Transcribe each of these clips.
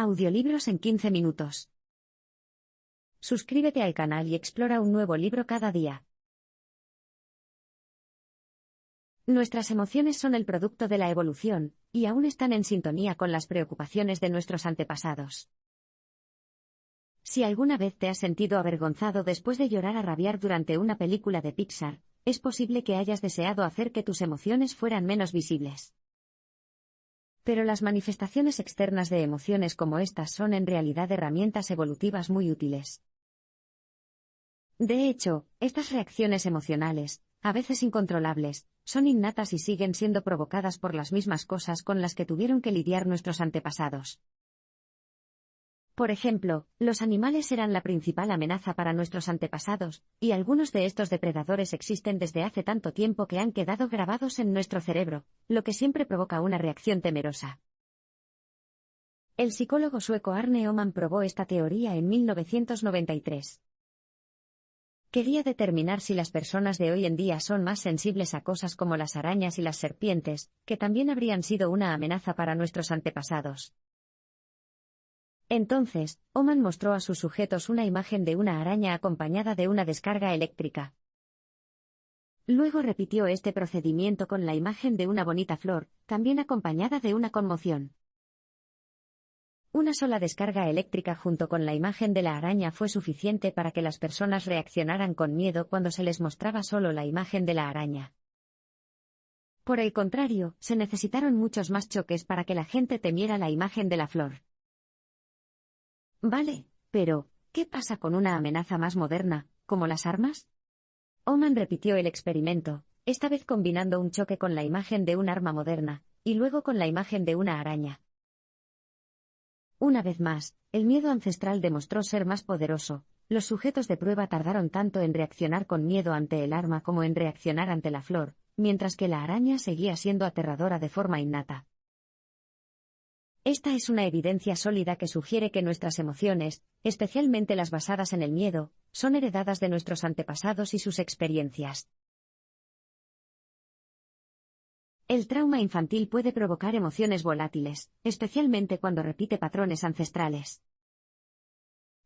Audiolibros en 15 minutos. Suscríbete al canal y explora un nuevo libro cada día. Nuestras emociones son el producto de la evolución, y aún están en sintonía con las preocupaciones de nuestros antepasados. Si alguna vez te has sentido avergonzado después de llorar a rabiar durante una película de Pixar, es posible que hayas deseado hacer que tus emociones fueran menos visibles. Pero las manifestaciones externas de emociones como estas son en realidad herramientas evolutivas muy útiles. De hecho, estas reacciones emocionales, a veces incontrolables, son innatas y siguen siendo provocadas por las mismas cosas con las que tuvieron que lidiar nuestros antepasados. Por ejemplo, los animales eran la principal amenaza para nuestros antepasados, y algunos de estos depredadores existen desde hace tanto tiempo que han quedado grabados en nuestro cerebro, lo que siempre provoca una reacción temerosa. El psicólogo sueco Arne Öhman probó esta teoría en 1993. Quería determinar si las personas de hoy en día son más sensibles a cosas como las arañas y las serpientes, que también habrían sido una amenaza para nuestros antepasados. Entonces, Öhman mostró a sus sujetos una imagen de una araña acompañada de una descarga eléctrica. Luego repitió este procedimiento con la imagen de una bonita flor, también acompañada de una conmoción. Una sola descarga eléctrica junto con la imagen de la araña fue suficiente para que las personas reaccionaran con miedo cuando se les mostraba solo la imagen de la araña. Por el contrario, se necesitaron muchos más choques para que la gente temiera la imagen de la flor. Vale, pero, ¿qué pasa con una amenaza más moderna, como las armas? Öhman repitió el experimento, esta vez combinando un choque con la imagen de un arma moderna, y luego con la imagen de una araña. Una vez más, el miedo ancestral demostró ser más poderoso. Los sujetos de prueba tardaron tanto en reaccionar con miedo ante el arma como en reaccionar ante la flor, mientras que la araña seguía siendo aterradora de forma innata. Esta es una evidencia sólida que sugiere que nuestras emociones, especialmente las basadas en el miedo, son heredadas de nuestros antepasados y sus experiencias. El trauma infantil puede provocar emociones volátiles, especialmente cuando repite patrones ancestrales.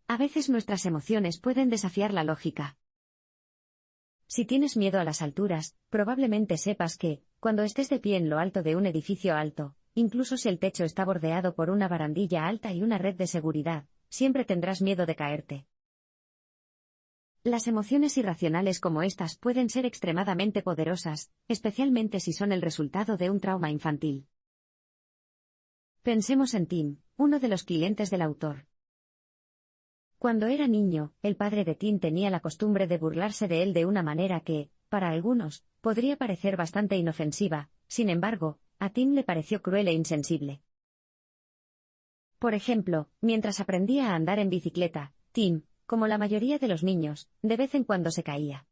A veces nuestras emociones pueden desafiar la lógica. Si tienes miedo a las alturas, probablemente sepas que, cuando estés de pie en lo alto de un edificio alto, incluso si el techo está bordeado por una barandilla alta y una red de seguridad, siempre tendrás miedo de caerte. Las emociones irracionales como estas pueden ser extremadamente poderosas, especialmente si son el resultado de un trauma infantil. Pensemos en Tim, uno de los clientes del autor. Cuando era niño, el padre de Tim tenía la costumbre de burlarse de él de una manera que, para algunos, podría parecer bastante inofensiva, sin embargo, a Tim le pareció cruel e insensible. Por ejemplo, mientras aprendía a andar en bicicleta, Tim, como la mayoría de los niños, de vez en cuando se caía.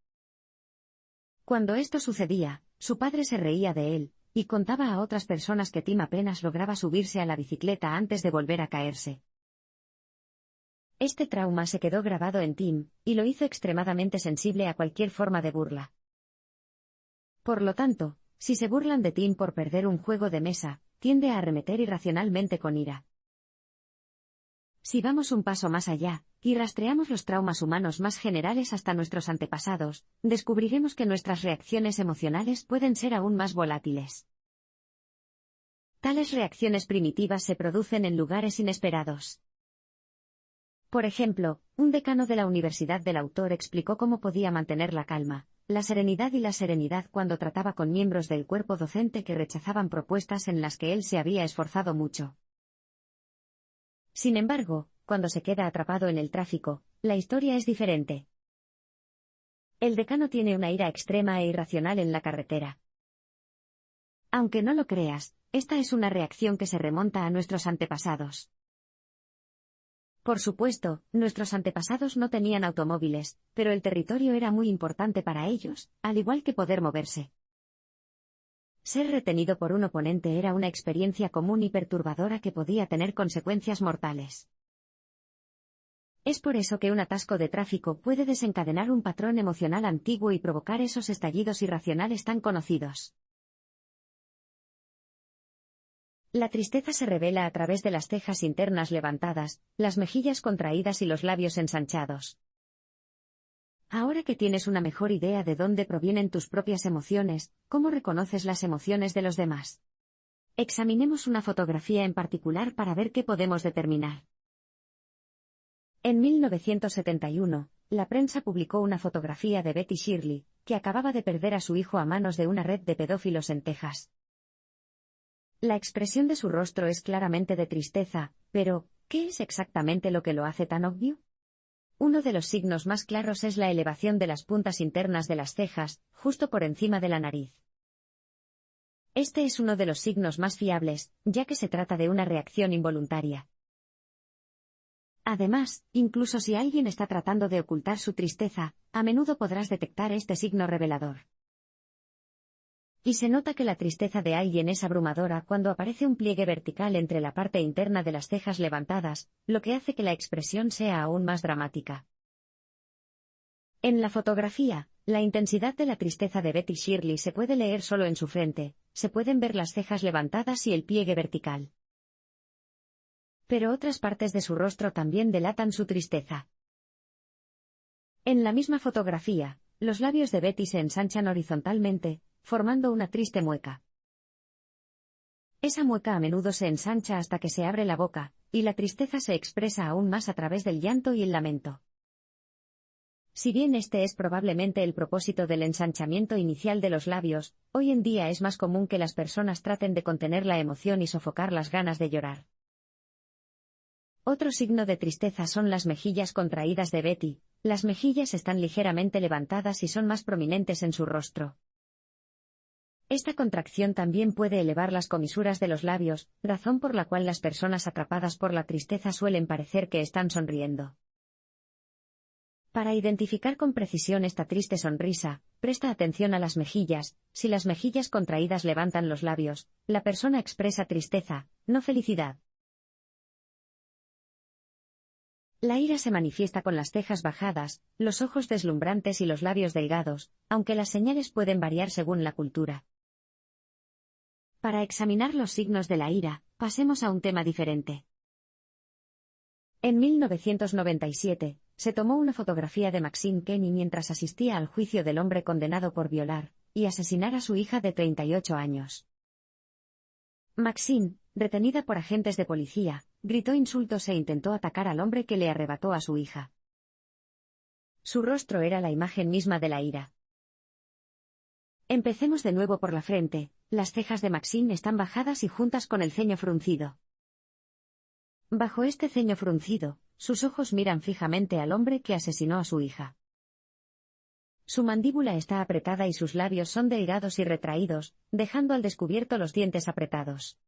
Cuando esto sucedía, su padre se reía de él, y contaba a otras personas que Tim apenas lograba subirse a la bicicleta antes de volver a caerse. Este trauma se quedó grabado en Tim, y lo hizo extremadamente sensible a cualquier forma de burla. Por lo tanto, si se burlan de Tim por perder un juego de mesa, tiende a arremeter irracionalmente con ira. Si vamos un paso más allá, y rastreamos los traumas humanos más generales hasta nuestros antepasados, descubriremos que nuestras reacciones emocionales pueden ser aún más volátiles. Tales reacciones primitivas se producen en lugares inesperados. Por ejemplo, un decano de la Universidad del autor explicó cómo podía mantener la calma, la serenidad y la serenidad cuando trataba con miembros del cuerpo docente que rechazaban propuestas en las que él se había esforzado mucho. Sin embargo, cuando se queda atrapado en el tráfico, la historia es diferente. El decano tiene una ira extrema e irracional en la carretera. Aunque no lo creas, esta es una reacción que se remonta a nuestros antepasados. Por supuesto, nuestros antepasados no tenían automóviles, pero el territorio era muy importante para ellos, al igual que poder moverse. Ser retenido por un oponente era una experiencia común y perturbadora que podía tener consecuencias mortales. Es por eso que un atasco de tráfico puede desencadenar un patrón emocional antiguo y provocar esos estallidos irracionales tan conocidos. La tristeza se revela a través de las cejas internas levantadas, las mejillas contraídas y los labios ensanchados. Ahora que tienes una mejor idea de dónde provienen tus propias emociones, ¿cómo reconoces las emociones de los demás? Examinemos una fotografía en particular para ver qué podemos determinar. En 1971, la prensa publicó una fotografía de Betty Shirley, que acababa de perder a su hijo a manos de una red de pedófilos en Texas. La expresión de su rostro es claramente de tristeza, pero, ¿qué es exactamente lo que lo hace tan obvio? Uno de los signos más claros es la elevación de las puntas internas de las cejas, justo por encima de la nariz. Este es uno de los signos más fiables, ya que se trata de una reacción involuntaria. Además, incluso si alguien está tratando de ocultar su tristeza, a menudo podrás detectar este signo revelador. Y se nota que la tristeza de alguien es abrumadora cuando aparece un pliegue vertical entre la parte interna de las cejas levantadas, lo que hace que la expresión sea aún más dramática. En la fotografía, la intensidad de la tristeza de Betty Shirley se puede leer solo en su frente, se pueden ver las cejas levantadas y el pliegue vertical. Pero otras partes de su rostro también delatan su tristeza. En la misma fotografía, los labios de Betty se ensanchan horizontalmente, formando una triste mueca. Esa mueca a menudo se ensancha hasta que se abre la boca, y la tristeza se expresa aún más a través del llanto y el lamento. Si bien este es probablemente el propósito del ensanchamiento inicial de los labios, hoy en día es más común que las personas traten de contener la emoción y sofocar las ganas de llorar. Otro signo de tristeza son las mejillas contraídas de Betty. Las mejillas están ligeramente levantadas y son más prominentes en su rostro. Esta contracción también puede elevar las comisuras de los labios, razón por la cual las personas atrapadas por la tristeza suelen parecer que están sonriendo. Para identificar con precisión esta triste sonrisa, presta atención a las mejillas. Si las mejillas contraídas levantan los labios, la persona expresa tristeza, no felicidad. La ira se manifiesta con las cejas bajadas, los ojos deslumbrantes y los labios delgados, aunque las señales pueden variar según la cultura. Para examinar los signos de la ira, pasemos a un tema diferente. En 1997, se tomó una fotografía de Maxine Kenny mientras asistía al juicio del hombre condenado por violar y asesinar a su hija de 38 años. Maxine, retenida por agentes de policía, gritó insultos e intentó atacar al hombre que le arrebató a su hija. Su rostro era la imagen misma de la ira. Empecemos de nuevo por la frente. Las cejas de Maxine están bajadas y juntas con el ceño fruncido. Bajo este ceño fruncido, sus ojos miran fijamente al hombre que asesinó a su hija. Su mandíbula está apretada y sus labios son delgados y retraídos, dejando al descubierto los dientes apretados.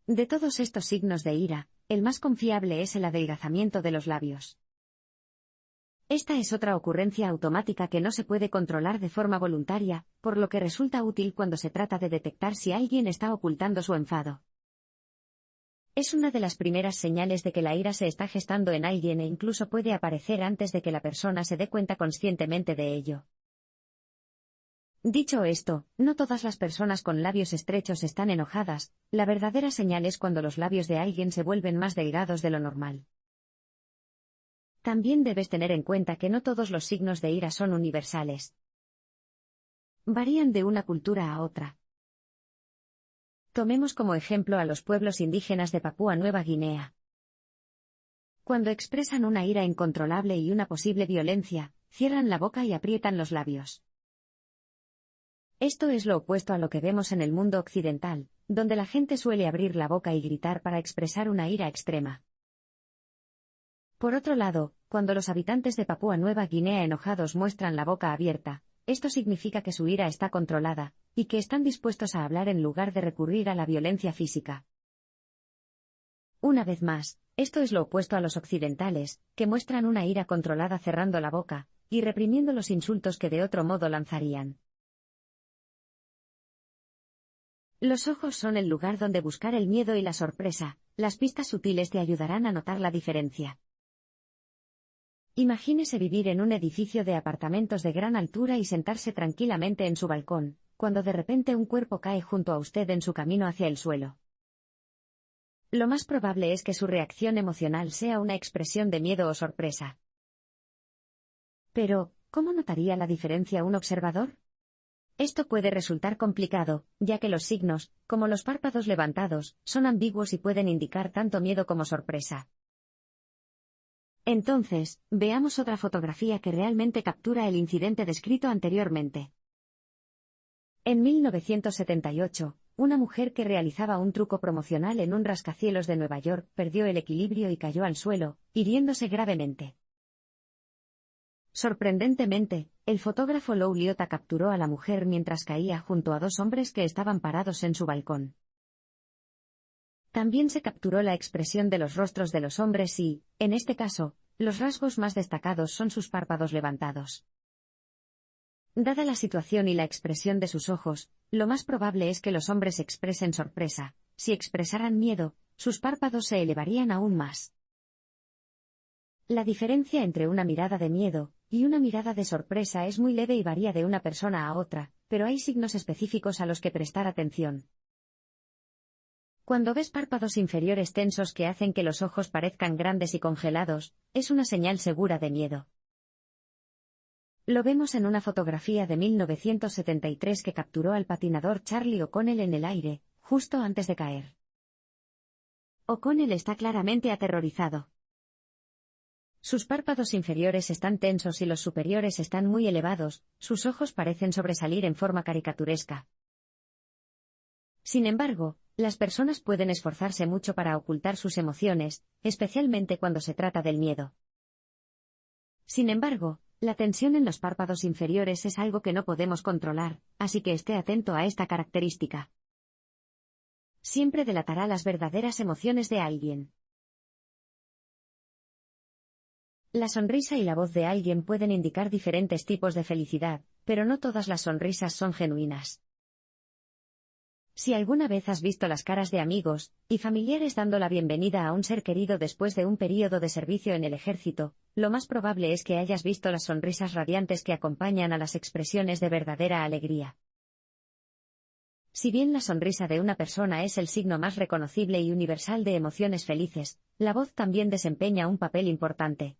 De todos estos signos de ira, el más confiable es el adelgazamiento de los labios. Esta es otra ocurrencia automática que no se puede controlar de forma voluntaria, por lo que resulta útil cuando se trata de detectar si alguien está ocultando su enfado. Es una de las primeras señales de que la ira se está gestando en alguien e incluso puede aparecer antes de que la persona se dé cuenta conscientemente de ello. Dicho esto, no todas las personas con labios estrechos están enojadas. La verdadera señal es cuando los labios de alguien se vuelven más delgados de lo normal. También debes tener en cuenta que no todos los signos de ira son universales. Varían de una cultura a otra. Tomemos como ejemplo a los pueblos indígenas de Papúa Nueva Guinea. Cuando expresan una ira incontrolable y una posible violencia, cierran la boca y aprietan los labios. Esto es lo opuesto a lo que vemos en el mundo occidental, donde la gente suele abrir la boca y gritar para expresar una ira extrema. Por otro lado, cuando los habitantes de Papúa Nueva Guinea enojados muestran la boca abierta, esto significa que su ira está controlada, y que están dispuestos a hablar en lugar de recurrir a la violencia física. Una vez más, esto es lo opuesto a los occidentales, que muestran una ira controlada cerrando la boca, y reprimiendo los insultos que de otro modo lanzarían. Los ojos son el lugar donde buscar el miedo y la sorpresa. Las pistas sutiles te ayudarán a notar la diferencia. Imagínese vivir en un edificio de apartamentos de gran altura y sentarse tranquilamente en su balcón. cuando de repente un cuerpo cae junto a usted en su camino hacia el suelo. Lo más probable es que su reacción emocional sea una expresión de miedo o sorpresa. Pero, ¿cómo notaría la diferencia un observador? Esto puede resultar complicado, ya que los signos, como los párpados levantados, son ambiguos y pueden indicar tanto miedo como sorpresa. Entonces, veamos otra fotografía que realmente captura el incidente descrito anteriormente. En 1978, una mujer que realizaba un truco promocional en un rascacielos de Nueva York perdió el equilibrio y cayó al suelo, hiriéndose gravemente. Sorprendentemente, el fotógrafo Lou Liotta capturó a la mujer mientras caía junto a dos hombres que estaban parados en su balcón. También se capturó la expresión de los rostros de los hombres y, en este caso, los rasgos más destacados son sus párpados levantados. Dada la situación y la expresión de sus ojos, lo más probable es que los hombres expresen sorpresa. Si expresaran miedo, sus párpados se elevarían aún más. La diferencia entre una mirada de miedo y una mirada de sorpresa es muy leve y varía de una persona a otra, pero hay signos específicos a los que prestar atención. Cuando ves párpados inferiores tensos que hacen que los ojos parezcan grandes y congelados, es una señal segura de miedo. Lo vemos en una fotografía de 1973 que capturó al patinador Charlie O'Connell en el aire, justo antes de caer. O'Connell está claramente aterrorizado. Sus párpados inferiores están tensos y los superiores están muy elevados, sus ojos parecen sobresalir en forma caricaturesca. Sin embargo, las personas pueden esforzarse mucho para ocultar sus emociones, especialmente cuando se trata del miedo. Sin embargo, la tensión en los párpados inferiores es algo que no podemos controlar, así que esté atento a esta característica. Siempre delatará las verdaderas emociones de alguien. La sonrisa y la voz de alguien pueden indicar diferentes tipos de felicidad, pero no todas las sonrisas son genuinas. Si alguna vez has visto las caras de amigos y familiares dando la bienvenida a un ser querido después de un período de servicio en el ejército, lo más probable es que hayas visto las sonrisas radiantes que acompañan a las expresiones de verdadera alegría. Si bien la sonrisa de una persona es el signo más reconocible y universal de emociones felices, la voz también desempeña un papel importante.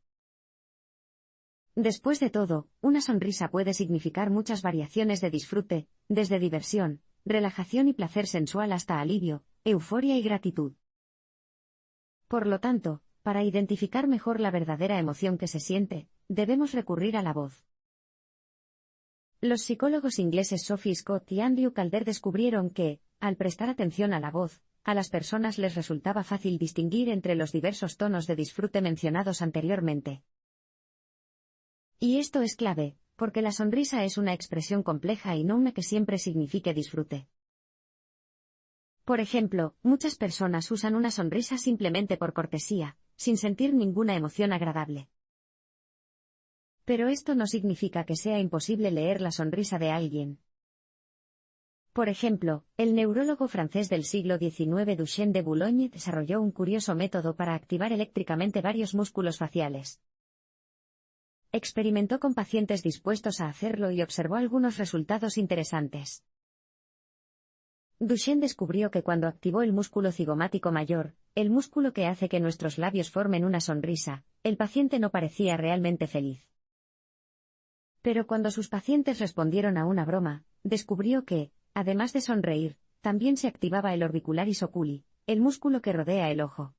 Después de todo, una sonrisa puede significar muchas variaciones de disfrute, desde diversión, relajación y placer sensual hasta alivio, euforia y gratitud. Por lo tanto, para identificar mejor la verdadera emoción que se siente, debemos recurrir a la voz. Los psicólogos ingleses Sophie Scott y Andrew Calder descubrieron que, al prestar atención a la voz, a las personas les resultaba fácil distinguir entre los diversos tonos de disfrute mencionados anteriormente. Y esto es clave, porque la sonrisa es una expresión compleja y no una que siempre signifique disfrute. Por ejemplo, muchas personas usan una sonrisa simplemente por cortesía, sin sentir ninguna emoción agradable. Pero esto no significa que sea imposible leer la sonrisa de alguien. Por ejemplo, el neurólogo francés del siglo XIX Duchenne de Boulogne desarrolló un curioso método para activar eléctricamente varios músculos faciales. Experimentó con pacientes dispuestos a hacerlo y observó algunos resultados interesantes. Duchenne descubrió que cuando activó el músculo cigomático mayor, el músculo que hace que nuestros labios formen una sonrisa, el paciente no parecía realmente feliz. Pero cuando sus pacientes respondieron a una broma, descubrió que, además de sonreír, también se activaba el orbicularis oculi, el músculo que rodea el ojo.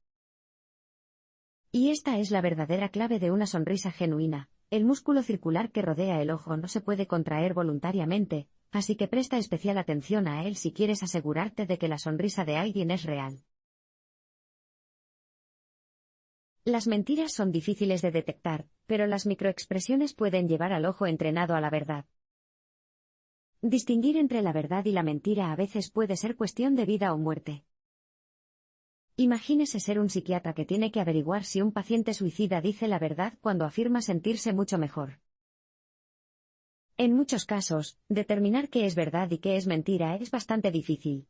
Y esta es la verdadera clave de una sonrisa genuina. El músculo circular que rodea el ojo no se puede contraer voluntariamente, así que presta especial atención a él si quieres asegurarte de que la sonrisa de alguien es real. Las mentiras son difíciles de detectar, pero las microexpresiones pueden llevar al ojo entrenado a la verdad. Distinguir entre la verdad y la mentira a veces puede ser cuestión de vida o muerte. Imagínese ser un psiquiatra que tiene que averiguar si un paciente suicida dice la verdad cuando afirma sentirse mucho mejor. En muchos casos, determinar qué es verdad y qué es mentira es bastante difícil.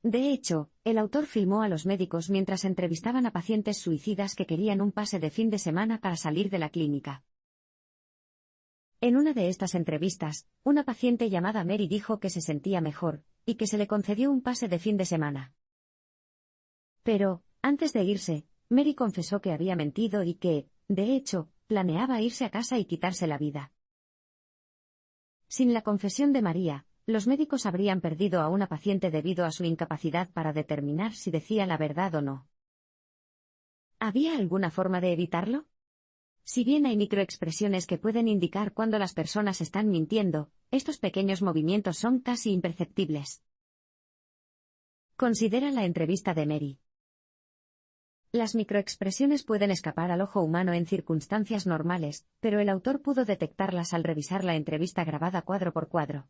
De hecho, el autor filmó a los médicos mientras entrevistaban a pacientes suicidas que querían un pase de fin de semana para salir de la clínica. En una de estas entrevistas, una paciente llamada Mary dijo que se sentía mejor, y que se le concedió un pase de fin de semana. Pero, antes de irse, Mary confesó que había mentido y que, de hecho, planeaba irse a casa y quitarse la vida. Sin la confesión de María, los médicos habrían perdido a una paciente debido a su incapacidad para determinar si decía la verdad o no. ¿Había alguna forma de evitarlo? Si bien hay microexpresiones que pueden indicar cuando las personas están mintiendo, estos pequeños movimientos son casi imperceptibles. Considera la entrevista de Mary. Las microexpresiones pueden escapar al ojo humano en circunstancias normales, pero el autor pudo detectarlas al revisar la entrevista grabada cuadro por cuadro.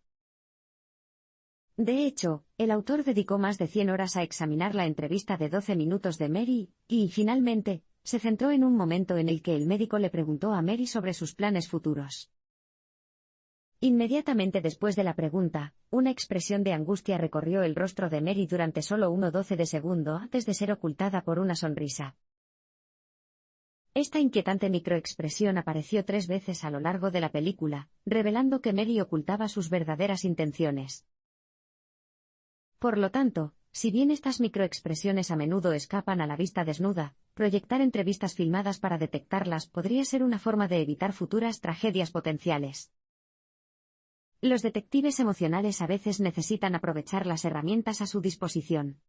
De hecho, el autor dedicó más de 100 horas a examinar la entrevista de 12 minutos de Mary, y, finalmente, se centró en un momento en el que el médico le preguntó a Mary sobre sus planes futuros. Inmediatamente después de la pregunta, una expresión de angustia recorrió el rostro de Mary durante solo 1/12 de segundo antes de ser ocultada por una sonrisa. Esta inquietante microexpresión apareció 3 veces a lo largo de la película, revelando que Mary ocultaba sus verdaderas intenciones. Por lo tanto, si bien estas microexpresiones a menudo escapan a la vista desnuda, proyectar entrevistas filmadas para detectarlas podría ser una forma de evitar futuras tragedias potenciales. Los detectives emocionales a veces necesitan aprovechar las herramientas a su disposición.